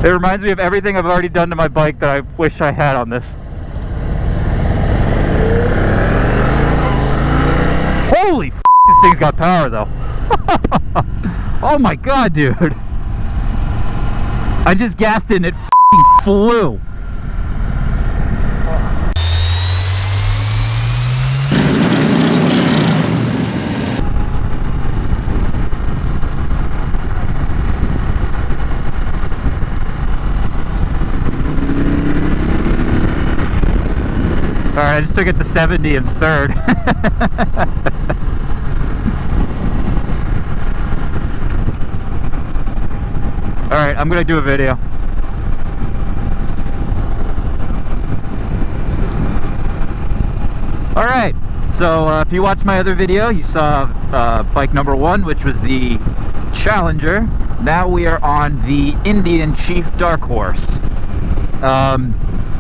It reminds me of everything I've already done to my bike that I wish I had on this. Holy f***, this thing's got power though. Oh my god, dude. I just gassed it and it f***ing flew. Alright, I just took it to 70 in third. Alright, I'm gonna do a video. Alright, so if you watched my other video, you saw bike number 1, which was the Challenger. Now we are on the Indian Chief Dark Horse.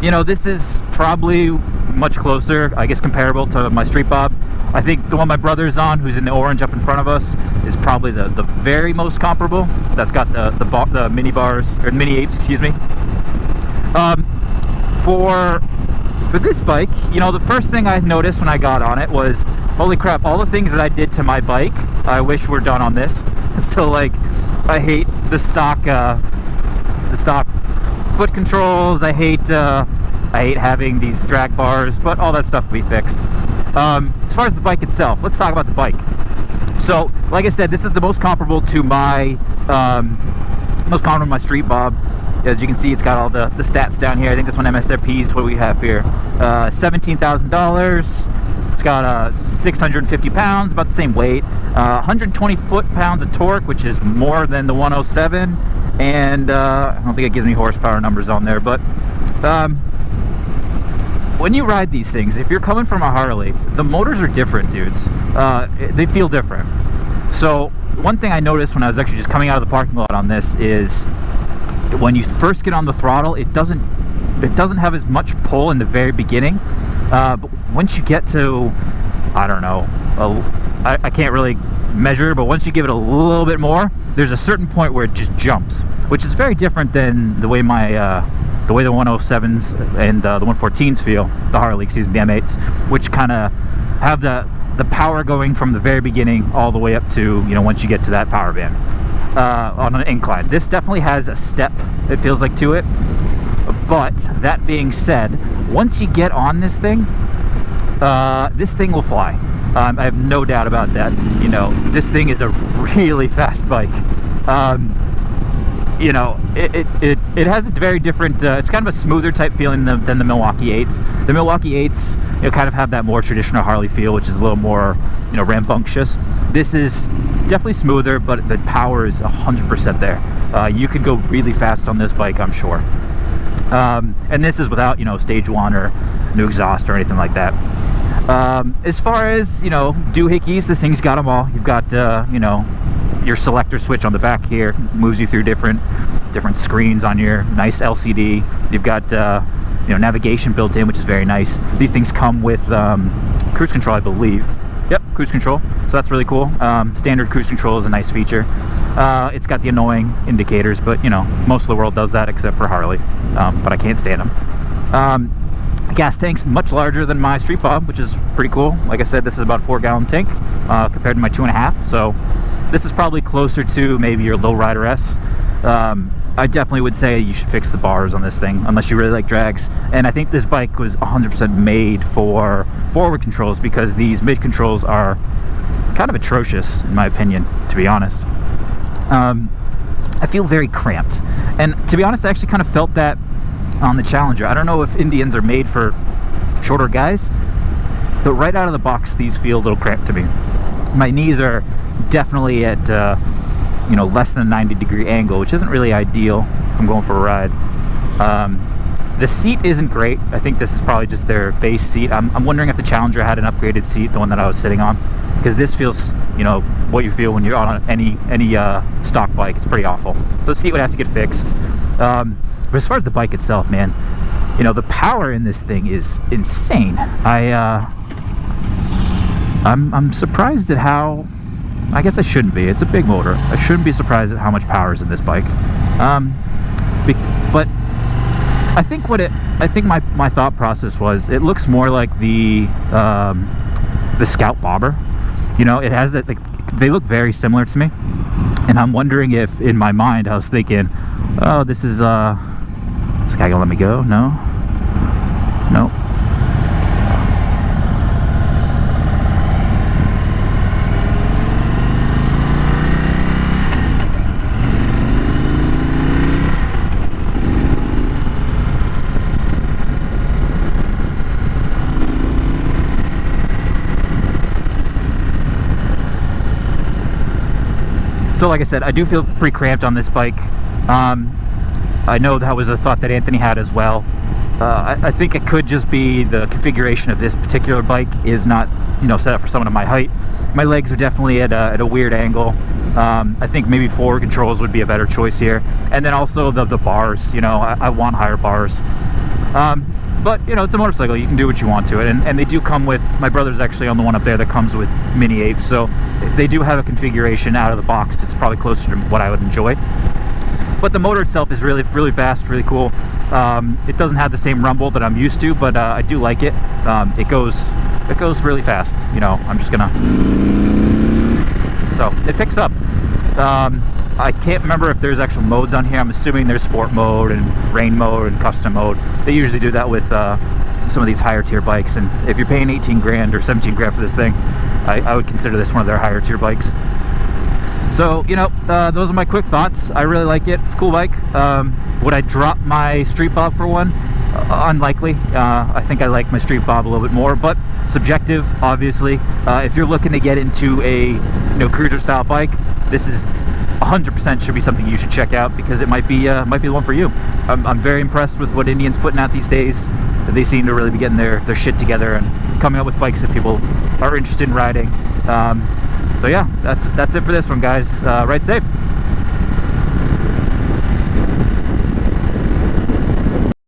You know, this is probably much closer, I guess, comparable to my Street Bob. I think the one my brother's on, who's in the orange up in front of us, is probably the very most comparable. That's got the mini bars, or mini apes, excuse me. For this bike, you know, the first thing I noticed when I got on it was, holy crap, all the things that I did to my bike, I wish were done on this. So like, I hate the stock foot controls. I hate having these drag bars, but all that stuff will be fixed. As far as the bike itself, let's talk about the bike. So, like I said, this is the most comparable to my Street Bob. As you can see, it's got all the stats down here. I think this one MSRP is what we have here. $17,000. It's got 650 pounds, about the same weight. 120 foot-pounds of torque, which is more than the 107. And I don't think it gives me horsepower numbers on there, but when you ride these things, if you're coming from a Harley, the motors are different, dudes. They feel different. So one thing I noticed when I was actually just coming out of the parking lot on this is when you first get on the throttle, it doesn't have as much pull in the very beginning, but once you get to, I don't know, I can't really measure, but once you give it a little bit more, there's a certain point where it just jumps, which is very different than the way the 107s and the 114s feel, the Harley, excuse me, the M8s, which kind of have the power going from the very beginning all the way up to, you know, once you get to that power band on an incline. This definitely has a step, it feels like, to it. But that being said, once you get on this thing will fly. I have no doubt about that. You know, this thing is a really fast bike. You know, it has a very different, it's kind of a smoother type feeling than the Milwaukee 8s. The Milwaukee 8s, you know, kind of have that more traditional Harley feel, which is a little more, you know, rambunctious. This is definitely smoother, but the power is 100% there. You could go really fast on this bike, I'm sure. And this is without, you know, stage 1 or new exhaust or anything like that. As far as, you know, doohickeys, this thing's got them all. You've got, you know, your selector switch on the back here, moves you through different screens on your nice LCD. You've got, you know, navigation built in, which is very nice. These things come with cruise control, I believe. Yep, cruise control. So that's really cool. Standard cruise control is a nice feature. It's got the annoying indicators, but, you know, most of the world does that except for Harley. But I can't stand them. The gas tank's much larger than my Street Bob, which is pretty cool. Like I said, this is about a 4-gallon tank compared to my 2.5. So this is probably closer to maybe your Lowrider S. I definitely would say you should fix the bars on this thing, unless you really like drags. And I think this bike was 100% made for forward controls, because these mid controls are kind of atrocious, in my opinion, to be honest. I feel very cramped. And to be honest, I actually kind of felt that on the Challenger. I don't know if Indians are made for shorter guys, but right out of the box, these feel a little cramped to me. My knees are definitely at you know, less than a 90-degree angle, which isn't really ideal if I'm going for a ride. The seat isn't great. I think this is probably just their base seat. I'm wondering if the Challenger had an upgraded seat, the one that I was sitting on, because this feels, you know, what you feel when you're on any stock bike. It's pretty awful. So the seat would have to get fixed. But as far as the bike itself, man, you know, the power in this thing is insane. I'm surprised at how, I guess I shouldn't be. It's a big motor. I shouldn't be surprised at how much power is in this bike. But I think my thought process was, it looks more like the Scout Bobber. You know, it has that, like, they look very similar to me, and I'm wondering if in my mind I was thinking, oh, this is this guy gonna let me go? No. So like I said, I do feel pretty cramped on this bike. I know that was a thought that Anthony had as well. I think it could just be the configuration of this particular bike is not, you know, set up for someone of my height. My legs are definitely at a weird angle. I think maybe forward controls would be a better choice here. And then also the bars, you know, I want higher bars. But, you know, it's a motorcycle. You can do what you want to it. And they do come with, my brother's actually on the one up there that comes with mini apes. So they do have a configuration out of the box that's probably closer to what I would enjoy. But the motor itself is really, really fast, really cool. It doesn't have the same rumble that I'm used to, but I do like it. It goes really fast. You know, I'm just gonna, so it picks up. I can't remember if there's actual modes on here. I'm assuming there's sport mode and rain mode and custom mode. They usually do that with some of these higher tier bikes, and if you're paying 18 grand or 17 grand for this thing, I would consider this one of their higher tier bikes. So, you know, those are my quick thoughts. I really like it. It's a cool bike. Would I drop my Street Bob for one? Unlikely. I think I like my Street Bob a little bit more, but subjective, obviously. If you're looking to get into a, you know, cruiser style bike, this is 100% should be something you should check out, because it might be the one for you. I'm very impressed with what Indian's putting out these days. They seem to really be getting their shit together and coming up with bikes that people are interested in riding. So yeah, that's it for this one, guys. Ride safe.